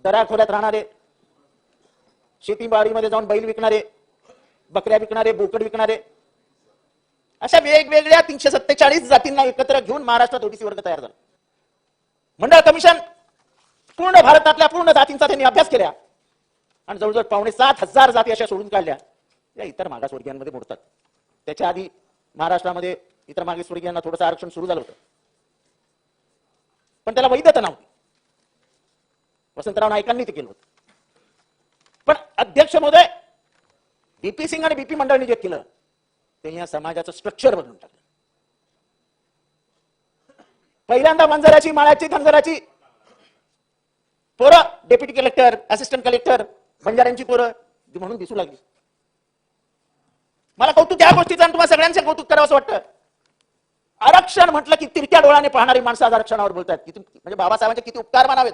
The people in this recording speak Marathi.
तळ्याखोऱ्यात राहणारे, शेतीबाडीमध्ये जाऊन बैल विकणारे, बकऱ्या विकणारे, बोकड विकणारे, अशा वेगवेगळ्या 347 जातींना एकत्र घेऊन महाराष्ट्रात ओबीसी वर्ग तयार झाला. मंडळ कमिशन पूर्ण भारतातल्या पूर्ण जातींचा त्यांनी अभ्यास केला आणि जवळजवळ 7,500 जाती अशा सोडून काढल्या या इतर मागासवर्गीयांमध्ये मोडतात. त्याच्या आधी महाराष्ट्रामध्ये इतर मागासवर्गीयांना थोडंसं आरक्षण सुरू झालं होतं, पण त्याला वैधता नव्हती. वसंतराव नाईकांनी ते केलं होतं. पण अध्यक्ष महोदय बीपी सिंग आणि बीपी मंडळनी जे केलं ते या समाजाचं स्ट्रक्चर बदलून टाकलं. पहिल्यांदा वंजाराची, माळ्याची, धनगराची पोरं डेप्युटी कलेक्टर, असिस्टंट कलेक्टर, बंजाऱ्यांची पोरं म्हणून दिसू लागली. मला कौतुक या गोष्टीचं आणि तुम्हाला सगळ्यांचे कौतुक करावं असं वाटतं. आरक्षण म्हटलं की तिरक्या डोळ्याने पाहणारी माणसं आज आरक्षणावर बोलतात. म्हणजे बाबासाहेबांचे किती उपकार मानावेत.